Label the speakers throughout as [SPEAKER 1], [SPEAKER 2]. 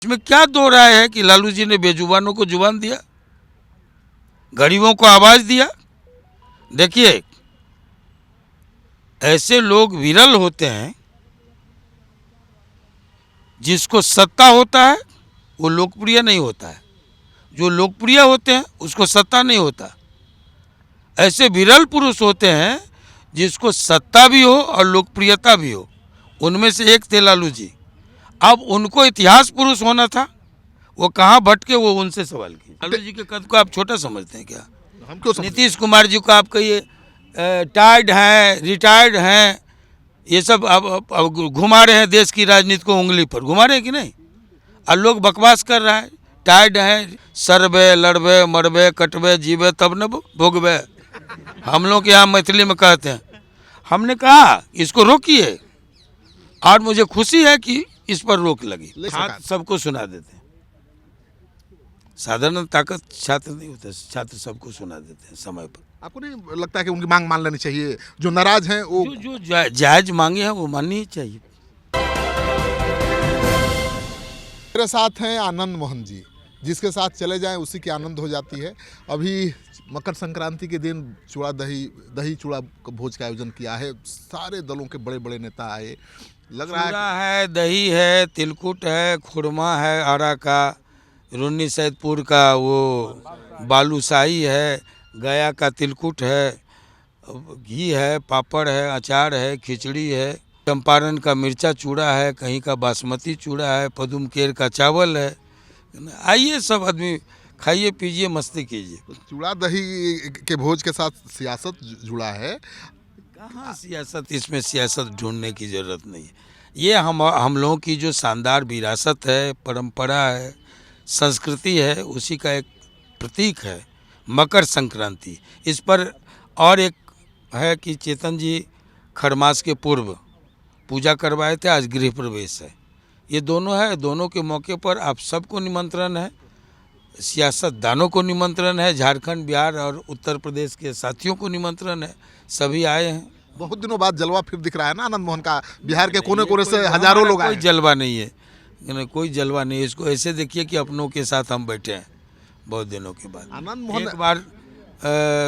[SPEAKER 1] इसमें क्या दो राय है कि लालू जी ने बेजुबानों को जुबान दिया, गरीबों को आवाज दिया। देखिए, ऐसे लोग विरल होते हैं जिसको सत्ता होता है वो लोकप्रिय नहीं होता है, जो लोकप्रिय होते हैं उसको सत्ता नहीं होता। ऐसे विरल पुरुष होते हैं जिसको सत्ता भी हो और लोकप्रियता भी हो। उनमें से एक थे लालू जी। अब उनको इतिहास पुरुष होना था, वो कहाँ भटके, वो उनसे सवाल कीजिए। लालू जी के कद को आप छोटा समझते हैं क्या?
[SPEAKER 2] हम क्यों समझते?
[SPEAKER 1] नीतीश कुमार जी को आप कहिए टायर्ड हैं, रिटायर्ड हैं, ये सब अब घुमा रहे हैं देश की राजनीति को, उंगली पर घुमा रहे हैं कि नहीं? और लोग बकवास कर रहा है, टायर्ड हैं, सरबे लड़बे मरबे कटबे जीवे तब न भोगबे, हम लोग यहाँ मैथिली में कहते हैं। हमने कहा इसको रोकिए, और मुझे खुशी है कि इस पर रोक लगी। हाथ सबको सुना देते हैं, साधारण ताकत छात्र नहीं होता, छात्र सबको सुना देते हैं समय पर।
[SPEAKER 2] आपको नहीं लगता है कि उनकी मांग मान लेनी चाहिए? जो नाराज हैं वो
[SPEAKER 1] जो जायज मांगे हैं वो माननी ही चाहिए।
[SPEAKER 2] मेरे साथ हैं आनंद मोहन जी, जिसके साथ चले जाएं उसी की आनंद हो जाती है। अभी मकर संक्रांति के दिन चूड़ा दही चूड़ा भोज का आयोजन किया है, सारे दलों के बड़े बड़े नेता आए। लग रहा
[SPEAKER 1] है दही है, तिलकुट है, खुरमा है, आरा का, रुन्नी सैदपुर का वो बालूशाही है, गया का तिलकुट है, घी है, पापड़ है, अचार है, खिचड़ी है, चंपारण का मिर्चा चूड़ा है, कहीं का बासमती चूड़ा है, पदुम केर का चावल है। आइए सब आदमी खाइए पीजिए मस्ती कीजिए।
[SPEAKER 2] चूड़ा दही के भोज के साथ सियासत जुड़ा है।
[SPEAKER 1] कहाँ सियासत? इसमें सियासत ढूंढने की ज़रूरत नहीं है। ये हम लोगों की जो शानदार विरासत है, परंपरा है, संस्कृति है, उसी का एक प्रतीक है मकर संक्रांति। इस पर और एक है कि चेतन जी खरमास के पूर्व पूजा करवाए थे, आज गृह प्रवेश है। ये दोनों है, दोनों के मौके पर आप सबको निमंत्रण है, सियासतदानों को निमंत्रण है, झारखंड बिहार और उत्तर प्रदेश के साथियों को निमंत्रण है, सभी आए हैं।
[SPEAKER 2] बहुत दिनों बाद जलवा फिर दिख रहा है ना आनंद मोहन का, बिहार के कोने कोने से हजारों लोग आए।
[SPEAKER 1] कोई जलवा नहीं है, कोई जलवा नहीं है। इसको ऐसे देखिए कि अपनों के साथ हम बैठे हैं बहुत दिनों के बाद।
[SPEAKER 2] आनंद मोहन
[SPEAKER 1] एक बार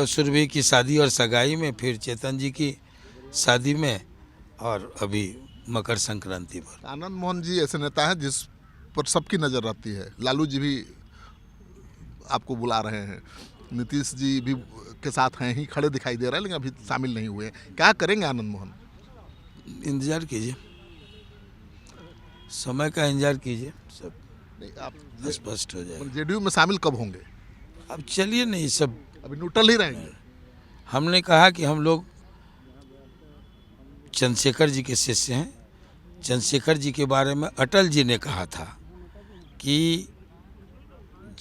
[SPEAKER 1] सुरभि की शादी और सगाई में, फिर चेतन जी की शादी में, और अभी मकर संक्रांति पर।
[SPEAKER 2] आनंद मोहन जी ऐसे नेता हैं जिस पर सबकी नज़र रहती है। लालू जी भी आपको बुला रहे हैं, नीतीश जी भी के साथ हैं ही, खड़े दिखाई दे रहे हैं, लेकिन अभी शामिल नहीं हुए। क्या करेंगे आनंद मोहन?
[SPEAKER 1] इंतजार कीजिए, समय का इंतजार कीजिए, सब
[SPEAKER 2] नहीं, आप
[SPEAKER 1] स्पष्ट हो जाएगा।
[SPEAKER 2] जेडीयू में शामिल कब होंगे?
[SPEAKER 1] अब चलिए, नहीं सब
[SPEAKER 2] अभी न्यूट्रल ही रहेंगे।
[SPEAKER 1] हमने कहा कि हम लोग चंद्रशेखर जी के शिष्य हैं। चंद्रशेखर जी के बारे में अटल जी ने कहा था कि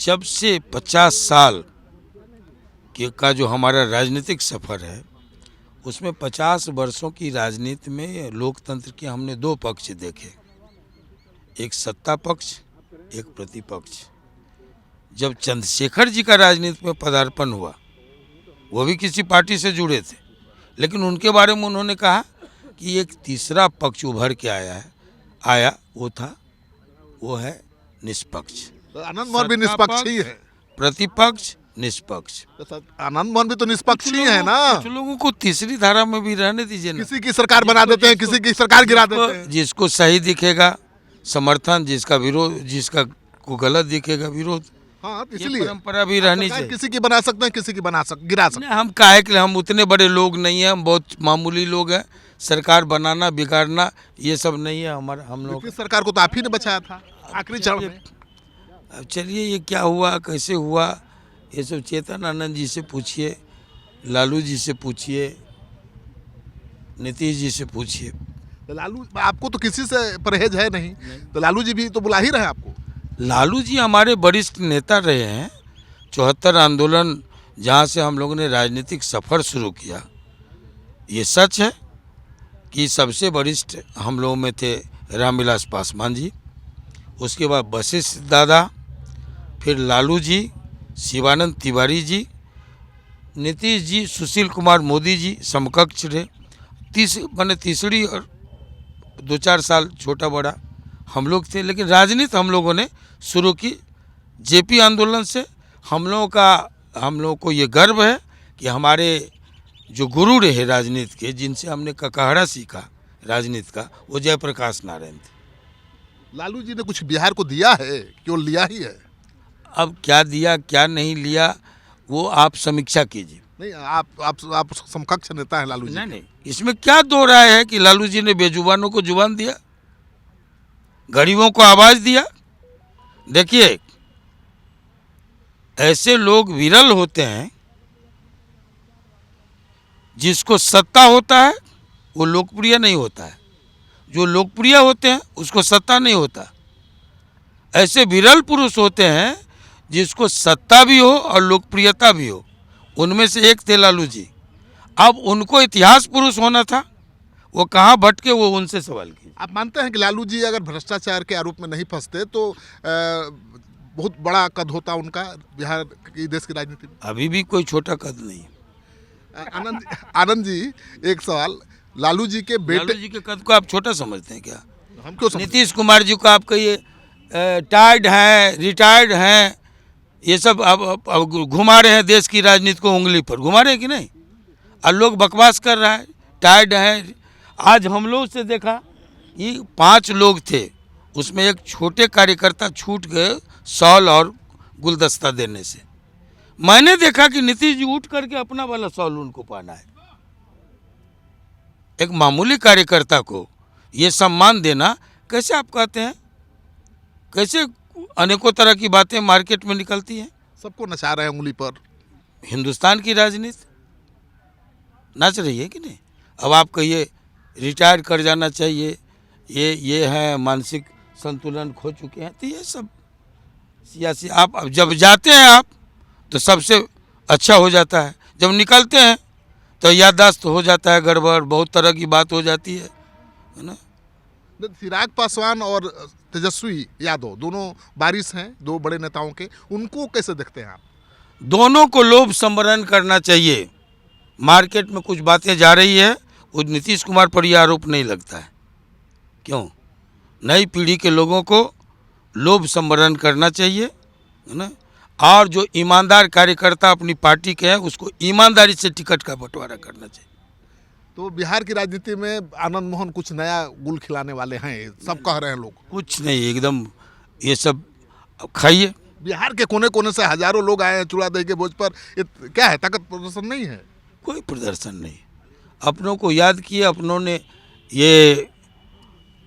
[SPEAKER 1] जब से 50 साल का जो हमारा राजनीतिक सफ़र है, उसमें 50 वर्षों की राजनीति में लोकतंत्र के हमने दो पक्ष देखे, एक सत्ता पक्ष, एक प्रतिपक्ष। जब चंद्रशेखर जी का राजनीति में पदार्पण हुआ, वो भी किसी पार्टी से जुड़े थे, लेकिन उनके बारे में उन्होंने कहा कि एक तीसरा पक्ष उभर के आया, वो है निष्पक्ष।
[SPEAKER 2] तो आनंद मोहन भी निष्पक्ष ही है।
[SPEAKER 1] प्रतिपक्ष निष्पक्ष।
[SPEAKER 2] तो आनंद मोहन भी तो निष्पक्ष ही है ना।
[SPEAKER 1] कुछ लोगों को तीसरी धारा में भी रहने दीजिए ना।
[SPEAKER 2] किसी की सरकार बना देते हैं, किसी की सरकार गिरा देते हैं।
[SPEAKER 1] जिसको सही दिखेगा समर्थन, जिसका विरोध, जिसका को गलत दिखेगा विरोध।
[SPEAKER 2] हाँ, इसलिए
[SPEAKER 1] परंपरा भी रहनी चाहिए।
[SPEAKER 2] किसी की बना सकते हैं, किसी की गिरा सकते हैं।
[SPEAKER 1] हम काहे के लिए, हम उतने बड़े लोग नहीं हैं, हम बहुत मामूली लोग हैं। सरकार बनाना बिगाड़ना ये सब नहीं है हमारा। हम लोग
[SPEAKER 2] सरकार को तो आप ही ने बचाया था आखिरी क्षण में।
[SPEAKER 1] अब चलिए, ये क्या हुआ, कैसे हुआ, ये सब चेतन आनंद जी से पूछिए, लालू जी से पूछिए, नीतीश जी से पूछिए।
[SPEAKER 2] तो लालू, आपको तो किसी से परहेज है नहीं, तो लालू जी भी तो बुला ही रहे हैं आपको।
[SPEAKER 1] लालू जी हमारे वरिष्ठ नेता रहे हैं। 74 आंदोलन जहाँ से हम लोगों ने राजनीतिक सफ़र शुरू किया, ये सच है कि सबसे वरिष्ठ हम लोगों में थे रामविलास पासवान जी, उसके बाद वशिष्ठ दादा, फिर लालू जी, शिवानंद तिवारी जी, नीतीश जी, सुशील कुमार मोदी जी समकक्ष रहे। तीसरी और 2-4 साल छोटा बड़ा हम लोग थे, लेकिन राजनीति हम लोगों ने शुरू की जेपी आंदोलन से। हम लोगों को ये गर्व है कि हमारे जो गुरु रहे राजनीति के, जिनसे हमने ककाहड़ा सीखा राजनीति का, वो जयप्रकाश नारायण थे।
[SPEAKER 2] लालू जी ने कुछ बिहार को दिया है, केवल लिया ही है?
[SPEAKER 1] अब क्या दिया क्या नहीं लिया वो आप समीक्षा कीजिए।
[SPEAKER 2] नहीं, आप समकक्ष नेता हैं लालू जी।
[SPEAKER 1] नहीं, इसमें क्या दो राय है कि लालू जी ने बेजुबानों को जुबान दिया, गरीबों को आवाज दिया। देखिए, ऐसे लोग विरल होते हैं जिसको सत्ता होता है वो लोकप्रिय नहीं होता है, जो लोकप्रिय होते हैं उसको सत्ता नहीं होता। ऐसे विरल पुरुष होते हैं जिसको सत्ता भी हो और लोकप्रियता भी हो। उनमें से एक थे लालू जी। अब उनको इतिहास पुरुष होना था, वो कहाँ भटके, वो उनसे सवाल कीजिए।
[SPEAKER 2] आप मानते हैं कि लालू जी अगर भ्रष्टाचार के आरोप में नहीं फंसते तो बहुत बड़ा कद होता उनका बिहार की, देश की राजनीति में?
[SPEAKER 1] अभी भी कोई छोटा कद नहीं।
[SPEAKER 2] आनंद जी, एक सवाल, लालू जी के बेटे,
[SPEAKER 1] लालू जी के कद को आप छोटा समझते हैं क्या?
[SPEAKER 2] हम क्यों समझते?
[SPEAKER 1] नीतीश कुमार जी को आप कहिए टायर्ड हैं, रिटायर्ड हैं, ये सब अब घुमा रहे हैं देश की राजनीति को उंगली पर, घुमा रहे हैं कि नहीं? और लोग बकवास कर रहा है, टायर्ड हैं। आज हम लोग से देखा कि 5 लोग थे, उसमें एक छोटे कार्यकर्ता छूट गए शॉल और गुलदस्ता देने से। मैंने देखा कि नीतीश जी उठ करके अपना वाला शॉल उनको पहना है। एक मामूली कार्यकर्ता को ये सम्मान देना, कैसे आप कहते हैं? कैसे अनेकों तरह की बातें मार्केट में निकलती हैं।
[SPEAKER 2] सबको नचा रहे हैं उंगली पर।
[SPEAKER 1] हिंदुस्तान की राजनीति नाच रही है कि नहीं? अब आप कहिए रिटायर कर जाना चाहिए, ये है मानसिक संतुलन खो चुके हैं, तो ये सब सियासी। आप अब जब जाते हैं आप तो सबसे अच्छा हो जाता है, जब निकलते हैं तो याददाश्त हो जाता है गड़बड़, बहुत तरह की बात हो जाती है ना।
[SPEAKER 2] चिराग पासवान और तेजस्वी यादव दोनों बारिश हैं, 2 बड़े नेताओं के, उनको कैसे देखते हैं आप?
[SPEAKER 1] दोनों को लोभ संवरण करना चाहिए। मार्केट में कुछ बातें जा रही है, वो नीतीश कुमार पर यह आरोप नहीं लगता है। क्यों? नई पीढ़ी के लोगों को लोभ संवरण करना चाहिए, है ना। और जो ईमानदार कार्यकर्ता अपनी पार्टी के हैं उसको ईमानदारी से टिकट का बंटवारा करना चाहिए।
[SPEAKER 2] तो बिहार की राजनीति में आनंद मोहन कुछ नया गुल खिलाने वाले हैं, सब कह रहे हैं लोग।
[SPEAKER 1] कुछ नहीं, एकदम ये सब खाइए।
[SPEAKER 2] बिहार के कोने कोने से हजारों लोग आए हैं चूड़ा दही के भोज पर, क्या है, ताकत प्रदर्शन नहीं है?
[SPEAKER 1] कोई प्रदर्शन नहीं। अपनों को याद किए, अपनों ने ये,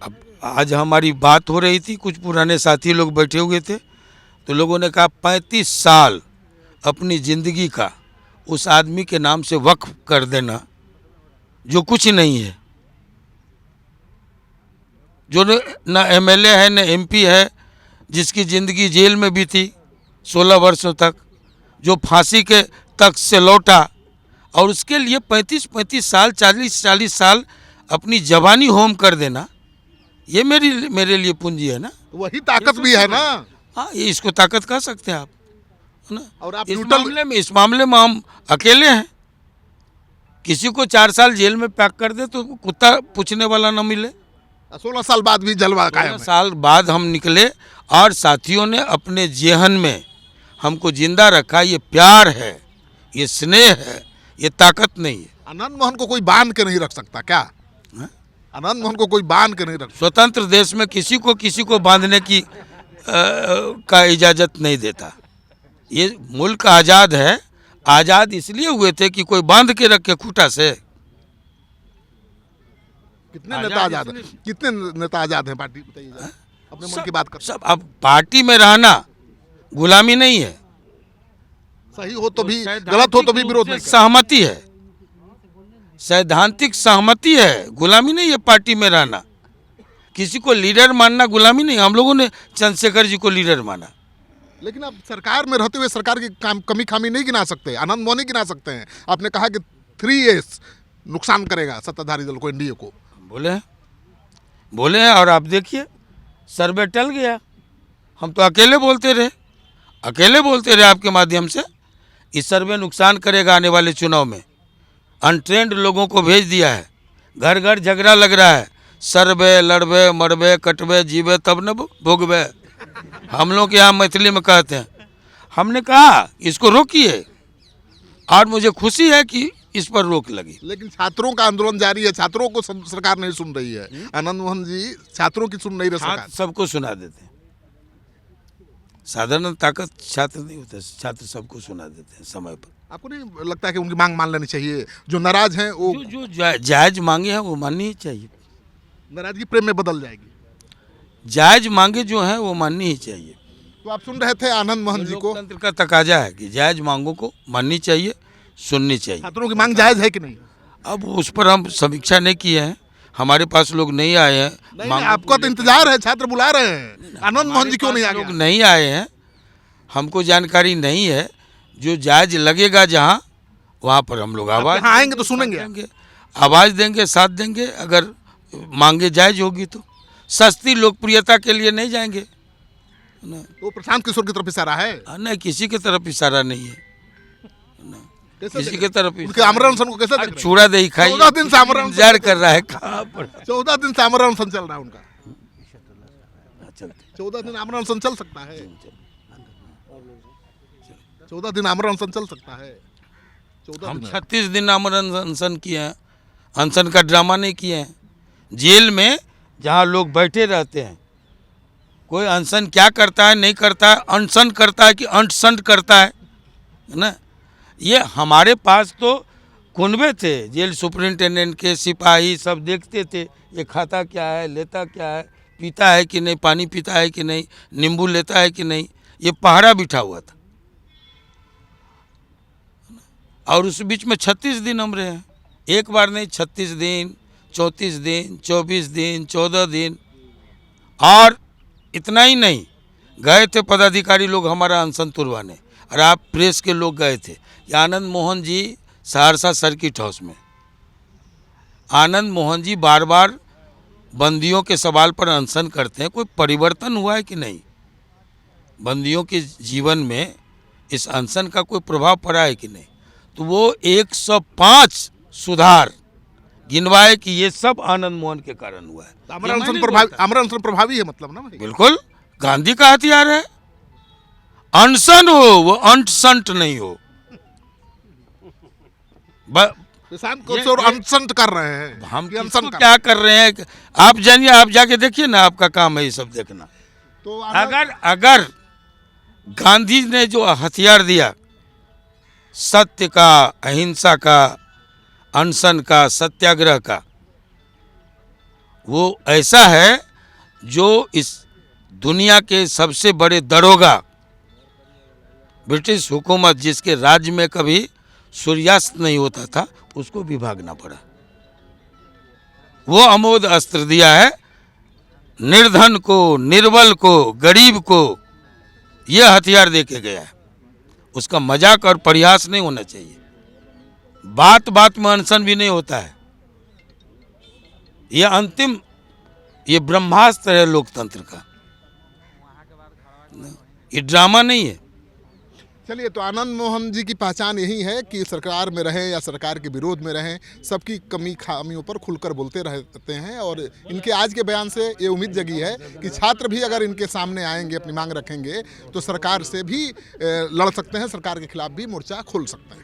[SPEAKER 1] अब आज हमारी बात हो रही थी, कुछ पुराने साथी लोग बैठे हुए थे, तो लोगों ने कहा 35 साल अपनी ज़िंदगी का उस आदमी के नाम से वक्फ कर देना जो कुछ नहीं है, जो न एमएलए है न एमपी है, जिसकी ज़िंदगी जेल में भी थी 16 वर्षों तक, जो फांसी के तक से लौटा, और उसके लिए 35 साल 40 साल अपनी जवानी होम कर देना, ये मेरे लिए पूंजी है ना।
[SPEAKER 2] वही ताकत भी है ना।
[SPEAKER 1] हाँ, ये इसको ताकत कह सकते हैं आप, है ना।
[SPEAKER 2] और आप
[SPEAKER 1] इस मामले में हम अकेले हैं। किसी को 4 साल जेल में पैक कर दे तो कुत्ता पूछने वाला ना मिले।
[SPEAKER 2] 16 साल बाद भी जलवा कायम है।
[SPEAKER 1] 16 साल बाद हम निकले और साथियों ने अपने जेहन में हमको जिंदा रखा। ये प्यार है, ये स्नेह है, ये ताकत नहीं है।
[SPEAKER 2] आनंद मोहन को कोई बांध के नहीं रख सकता क्या? आनंद मोहन को कोई बांध के नहीं रख सकता।
[SPEAKER 1] स्वतंत्र देश में किसी को बांधने की का इजाज़त नहीं देता। ये मुल्क आज़ाद है, आज़ाद इसलिए हुए थे कि कोई बांध के रखे खूंटा से।
[SPEAKER 2] कितने नेता आज़ाद हैं? कितने नेता आज़ाद हैं पार्टी, बताइए जरा, अपने मन की बात कर।
[SPEAKER 1] सब अब पार्टी में रहना गुलामी नहीं है।
[SPEAKER 2] सही हो तो भी, गलत हो तो भी विरोध नहीं।
[SPEAKER 1] सहमति है, सैद्धांतिक सहमति है, गुलामी नहीं है पार्टी में रहना। किसी को लीडर मानना गुलामी नहीं। हम लोगों ने चंद्रशेखर जी को लीडर माना,
[SPEAKER 2] लेकिन आप सरकार में रहते हुए सरकार की कमी खामी नहीं गिना सकते। आनंद मोहन ही गिना सकते हैं। आपने कहा कि 3S नुकसान करेगा सत्ताधारी दल को, एनडीए को। बोले हैं और आप देखिए सर्वे टल गया। हम तो अकेले बोलते रहे आपके माध्यम से। इस सर्वे नुकसान करेगा आने वाले चुनाव में। अनट्रेंड लोगों को भेज दिया है, घर घर झगड़ा लग रहा है,
[SPEAKER 1] सरबे लड़बे मरबे कटबे जीवे तब न भोगबे, हम लोग यहाँ मैथिली में कहते हैं। हमने कहा इसको रोकिए, और मुझे खुशी है कि इस पर रोक लगी।
[SPEAKER 2] लेकिन छात्रों का आंदोलन जारी है, छात्रों को सरकार नहीं सुन रही है। आनंद मोहन जी छात्रों की सुन नहीं रही सरकार।
[SPEAKER 1] सबको सुना देते हैं, साधारण ताकत छात्र नहीं होते, छात्र सबको सुना देते हैं समय पर।
[SPEAKER 2] आपको नहीं लगता कि उनकी मांग मान लेनी चाहिए? जो नाराज हैं वो
[SPEAKER 1] जो जायज मांगे हैं वो माननी ही चाहिए।
[SPEAKER 2] नाराजगी प्रेम में बदल जाएगी।
[SPEAKER 1] जायज मांगे जो हैं वो माननी ही चाहिए।
[SPEAKER 2] तो आप सुन रहे थे आनंद मोहन जी को।
[SPEAKER 1] लोकतंत्र का तकाजा है कि जायज मांगों को माननी चाहिए, सुननी चाहिए।
[SPEAKER 2] छात्रों की मांग जायज है कि नहीं?
[SPEAKER 1] अब उस पर हम समीक्षा नहीं किए हैं, हमारे पास लोग नहीं आए हैं।
[SPEAKER 2] नहीं, आपका तो इंतजार है, छात्र बुला रहे हैं। आनंद मोहन जी क्यों नहीं आ गए?
[SPEAKER 1] लोग नहीं आए हैं, हमको जानकारी नहीं है। जो जायज लगेगा जहाँ, वहाँ पर हम लोग आवाज़
[SPEAKER 2] आएंगे तो सुनेंगे,
[SPEAKER 1] आवाज़ देंगे, साथ देंगे। अगर मांगे जायज होगी तो सस्ती लोकप्रियता के लिए नहीं जाएंगे ना।
[SPEAKER 2] तो प्रशांत किशोर की तरफ इशारा है?
[SPEAKER 1] नहीं, किसी की तरफ इशारा नहीं है ना, किसी की तरफ।
[SPEAKER 2] उनके आमरण अनशन को कैसे देख रहे हैं?
[SPEAKER 1] चूड़ा दही खाई,
[SPEAKER 2] 14 दिन से आमरण
[SPEAKER 1] इंतजार कर रहा है कहाँ पर।
[SPEAKER 2] 14 दिन से आमरण अनशन चल रहा है उनका।
[SPEAKER 1] चलते
[SPEAKER 2] 14 दिन आमरण अनशन चल सकता है। 14 दिन आमरण अनशन चल सकता है। 14
[SPEAKER 1] हम
[SPEAKER 2] दिन
[SPEAKER 1] 36 दिन आमरण अनशन किए हैं, अनशन का ड्रामा नहीं किए हैं। जेल में जहाँ लोग बैठे रहते हैं, कोई अनशन क्या करता है नहीं करता है, अनशन करता है कि अनशन करता है ना। ये हमारे पास तो कुनबे थे, जेल सुपरिंटेंडेंट के, सिपाही सब देखते थे ये खाता क्या है, लेता क्या है, पीता है कि नहीं, पानी पीता है कि नहीं, नींबू लेता है कि नहीं। ये पहरा बिठा हुआ था। और उस बीच में 36 दिन हम रहे हैं, एक बार नहीं, 36 दिन, 34 दिन, 24 दिन, 14 दिन। और इतना ही नहीं, गए थे पदाधिकारी लोग हमारा अनशन तुड़वाने, और आप प्रेस के लोग गए थे। आनंद मोहन जी सहरसा सर्किट हाउस में, आनंद मोहन जी बार बार बंदियों के सवाल पर अनशन करते हैं। कोई परिवर्तन हुआ है कि नहीं? बंदियों के जीवन में इस अनशन का कोई प्रभाव पड़ा है कि नहीं? तो वो 105 सुधार गिनवाए कि ये सब आनंद मोहन के कारण हुआ है।
[SPEAKER 2] आमरण अनशन प्रभावी है मतलब ना?
[SPEAKER 1] बिल्कुल, गांधी का हथियार है। अनशन हो वो अंटसंट नहीं हो।
[SPEAKER 2] किसान को अनशन कर रहे हैं,
[SPEAKER 1] हम अनशन क्या कर रहे हैं आप जानिए, आप जाके देखिए ना, आपका काम है ये सब देखना। तो अगर गांधी ने जो हथियार दिया, सत्य का, अहिंसा का, अनशन का, सत्याग्रह का, वो ऐसा है जो इस दुनिया के सबसे बड़े दरोगा, ब्रिटिश हुकूमत जिसके राज्य में कभी सूर्यास्त नहीं होता था, उसको भी भागना पड़ा। वो अमोद अस्त्र दिया है निर्धन को, निर्बल को, गरीब को, ये हथियार दे के गया है। उसका मजाक और परिहास नहीं होना चाहिए। बात बात में अनशन भी नहीं होता है। ये अंतिम, ये ब्रह्मास्त्र है लोकतंत्र का, ये ड्रामा नहीं है।
[SPEAKER 2] चलिए, तो आनंद मोहन जी की पहचान यही है कि सरकार में रहें या सरकार के विरोध में रहें, सबकी कमी खामियों पर खुलकर बोलते रहते हैं। और इनके आज के बयान से ये उम्मीद जगी है कि छात्र भी अगर इनके सामने आएंगे, अपनी मांग रखेंगे, तो सरकार से भी लड़ सकते हैं, सरकार के खिलाफ भी मोर्चा खोल सकते हैं।